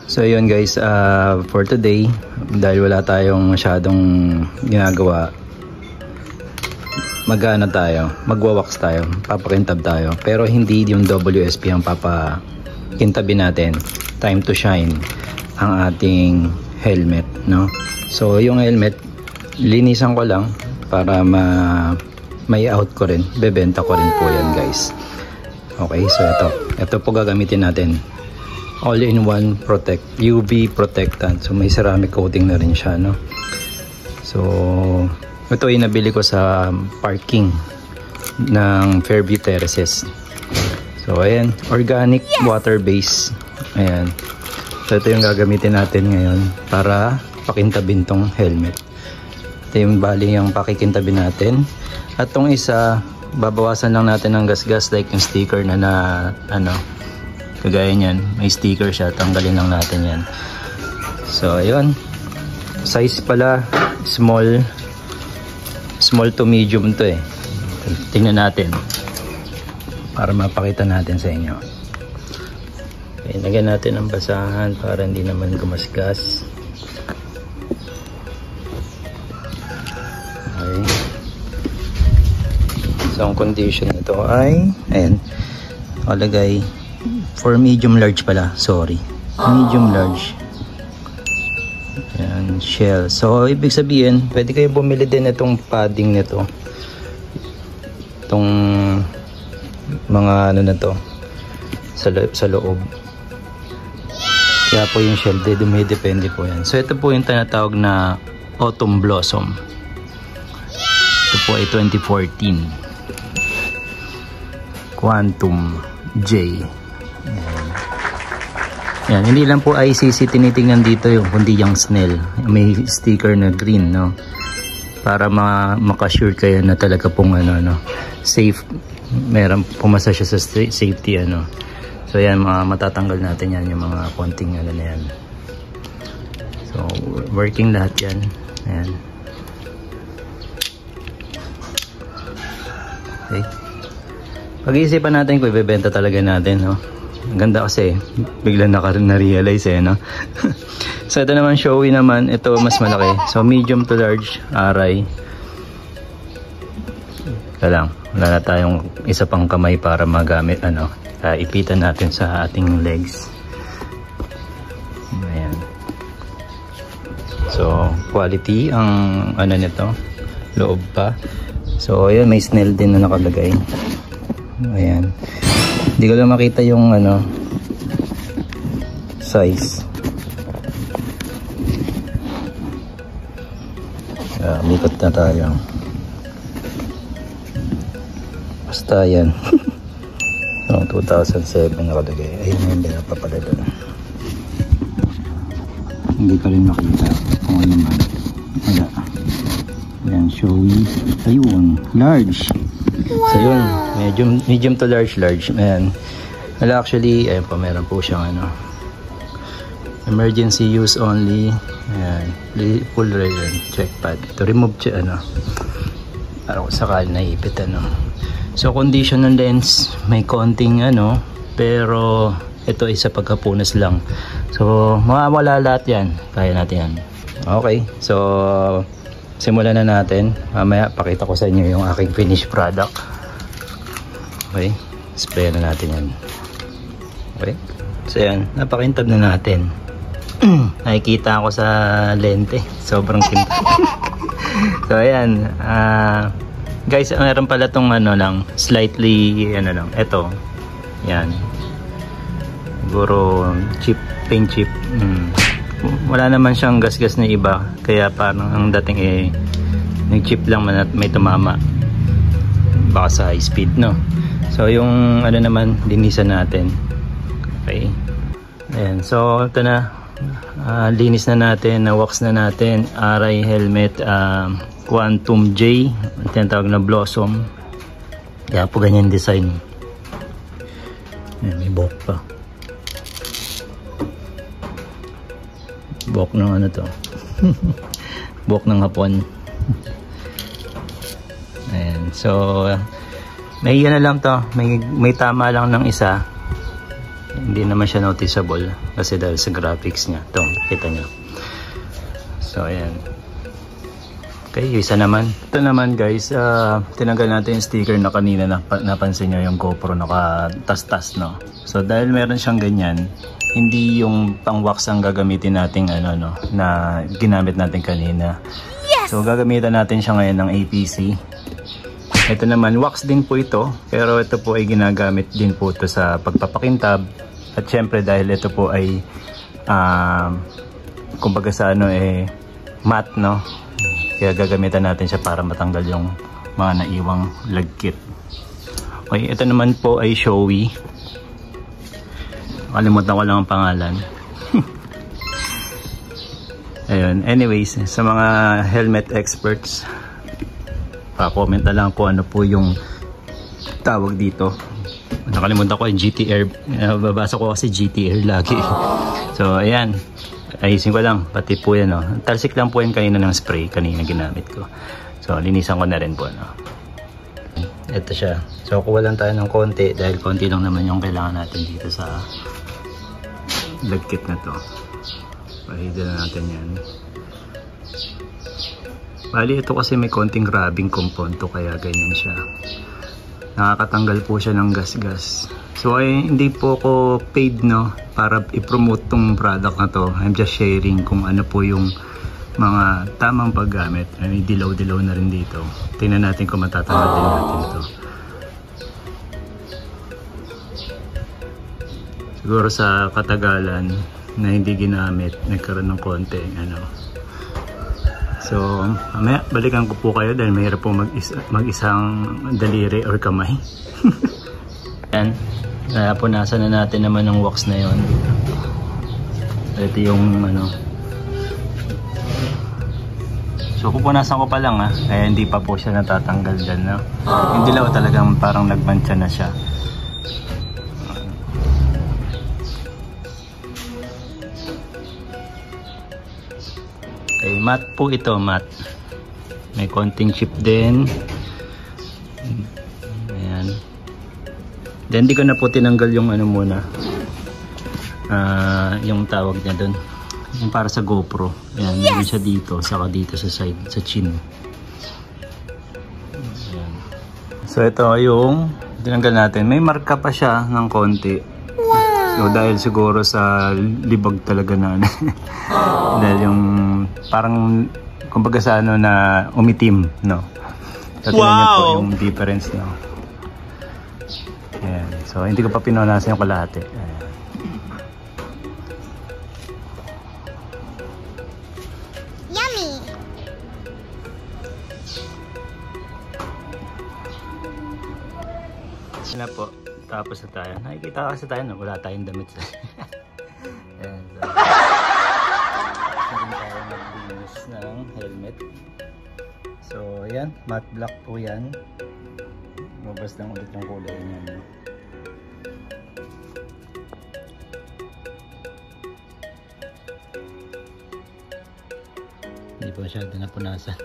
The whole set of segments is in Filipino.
So yun guys, for today, dahil wala tayong masyadong ginagawa, magwa-wax tayo, papakintab tayo. Pero hindi yung WSP ang papakintabin natin. Time to shine ang ating helmet, no? So yung helmet, linisan ko lang para may out ko rin, bebenta ko rin po yan guys. Okay, so ito po gagamitin natin. All-in-one UV protectant. So may ceramic coating na rin siya, no? So ito ay nabili ko sa parking ng Fairview Terraces. So ayan, organic water base. Ayan. So ito yung gagamitin natin ngayon para pakintabin tong helmet. Ito yung bali yung pakikintabin natin. At tong isa, babawasan lang natin ng gasgas like yung sticker na kagaya niyan, may sticker siya, tanggalin lang natin yan. So ayun, size pala small to medium to eh. Tingnan natin para mapakita natin sa inyo. Okay, lagyan natin ang basahan para hindi naman gumasgas. Okay. So ang condition nito ay ayan, nakalagay for medium large pala, sorry, medium large. Ayan, shell. So ibig sabihin pwede kayo bumili din itong padding nito, itong mga na to sa loob. Kaya po yung shell depende po yan. So ito po yung tinatawag na Autumn Blossom. Ito po ay 2014 Quantum J. Yan, hindi lang po ICC tinitingnan dito yung kundi yung Snell. May sticker na green, no? Para makasure kayo na talaga pong safe. Meron pumasa siya sa safety So yan, matatanggal natin yan yung mga konting na yan. So working lahat yan. Ayan. Okay. Pag-iisipan natin kung ibebenta talaga natin, no? Ang ganda kasi biglang na-realize no? So ito naman showy naman, ito mas malaki. So medium to large aray. Wala na tayong isa pang kamay para magamit ipitan natin sa ating legs. Ayan. So quality ang nito, loob pa. So ayan, may Snell din na nakalagay. Ayan. Hindi ko lang makita yung size. Mikot na tayo. Basta yan. 2007 nakalagay. Ayun yung pinapapala doon. Hindi ko rin makita kung ano man. Wala. Ayan, showy. Ayun, large. So yun, medium to large. Ayan. Well, actually, ayan po, meron po siyang emergency use only. Ayan, full rayon, check pad. To remove siya, para kung sakali naipit, So condition ng lens, may konting pero ito ay sa pagkapunas lang. So mawawala lahat yan, kaya natin yan. Okay, so simulan na natin. Mamaya pakita ko sa inyo yung aking finished product. Okay, spray na natin yan. Okay, so yan, napakintab na natin. Nakikita ako sa lente, sobrang kintab. So ayan, guys, meron pala tong lang, slightly ito, yan, siguro paint chip. Wala naman siyang gasgas na iba, kaya parang ang dating nag-chip lang man at may tumama, baka sa high speed, no? So yung naman, linisan natin. Okay, ayan, so ito na, linis na natin, wax na natin, aray helmet, Quantum J, tinatawag na Blossom. Kaya po ganyan design. Ayan, may buhok pa. Buhok ng to. Buhok ng hapon. Ayan, so may lang to, may tama lang ng isa. hindi naman siya noticeable kasi dahil sa graphics niya. Ito, kita nyo. So ayan. Okay, yung isa naman. Ito naman guys, tinanggal natin yung sticker na kanina napansin nyo yung GoPro nakatastas, no? So dahil meron siyang ganyan, hindi yung pang wax ang gagamitin natin na ginamit natin kanina. Yes! So gagamitan natin siya ngayon ng APC. Ito naman, wax din po ito, pero ito po ay ginagamit din po ito sa pagpapakintab. At syempre dahil ito po ay kumbaga sa matte, no? Kaya gagamitan natin siya para matanggal yung mga naiwang lagkit. Okay, ito naman po ay Shoei. Kalimutan ko lang ang pangalan. Ayun, anyways, sa mga helmet experts, pa-comment na lang kung ano po yung tawag dito. Nakalimutan ko yung GTR. Babasa ko kasi GTR lagi. So, ayan. Ayusin ko lang, pati po yan, no? Talsik lang po yan kanina ng spray, kanina ginamit ko. So, linisan ko na rin po, no? Ito siya. So, kuha lang tayo ng konti dahil konti lang naman yung kailangan natin dito sa lagkit na to. Pahida na natin yan. Bali, ito kasi may konting rubbing compound to, kaya ganyan siya. Nakakatanggal po siya ng gas-gas. So ay hindi po ako paid, no, para i-promote tong product na to. I'm just sharing kung ano po yung mga tamang paggamit. Ay, dilaw-dilaw na rin dito. Tingnan natin kung matatanggal din natin ito. Siguro sa katagalan na hindi ginamit, nagkaroon ng konti So mamaya balikan ko po kayo dahil mahirap po mag-isang daliri or kamay. Yan. Punasan na natin naman ng wax na yon. Ito yung So pupunasan ko pa lang, kaya hindi pa po siya natatanggal dyan, no? Yung dilaw talagang parang nagmantsa na siya. Okay, matte po ito, matte. May konting chip din. Ayan. Then hindi ko na po tinanggal yung muna. Yung tawag niya doon. Yung para sa GoPro. Ayan, meron siya dito, saka dito sa side, sa chin. Ayan. So ito yung tinanggal natin. May marka pa siya ng konti. So dahil siguro sa libag talaga na dahil yung parang kumbaga sa na umitim, no? So tingnan niyo po yung difference, no? Ayan. So hindi ko pa pinunasan yung kalahati. Ayan. Yummy. Na po, tapos na tayo. Nakikita kasi tayo na wala tayong damit sa ayan, so meron tayo maglinis ng helmet. So ayan, matte black po yan. Mabas lang ulit yung kulay niya, no? Hindi po siya napunasan.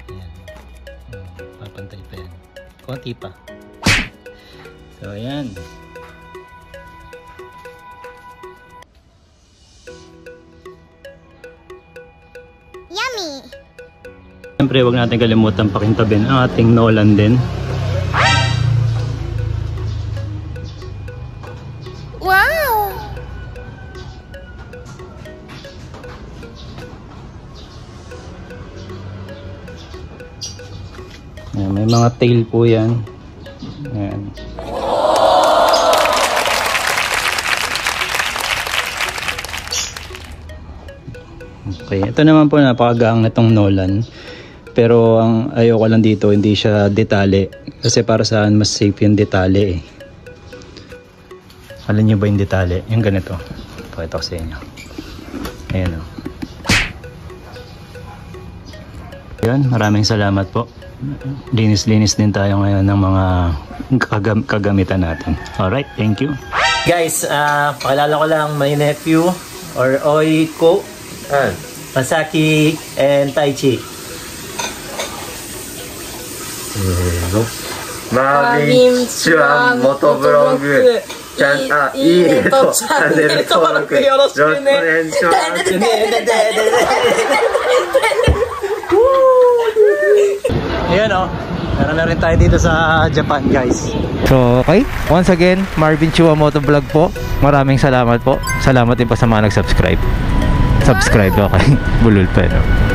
Ayan. Papantay pa yan. Konti pa. So ayan. Yummy. Siyempre huwag natin kalimutan pakintabin ang ating Nolan din. Wow. Ayan, may mga tail po yan. Ayan. Okay, ito naman po napakagaang itong Nolan. Pero ang ayoko lang dito, hindi siya detale. Kasi para saan mas safe yung detale eh. Alam nyo ba yung detale? Yung ganito. Pakita ko sa inyo. Ayan o. Yun, maraming salamat po. Linis-linis din tayo ngayon ng mga kagamitan natin. Alright, thank you. Guys, pakilala ko lang my nephew or Oiko, Masaki, and Taichi. Marvin Chua Motovlog ちゃん、いいねとチャンネル登録よろしくお願いします。Ayan o, meron na rin tayo dito sa Japan guys. So okay, once again, Marvin Chua Motovlog po. Maraming salamat po. Salamat din po sa mga nag-subscribe. Subscribe, okay. Bulol pa no.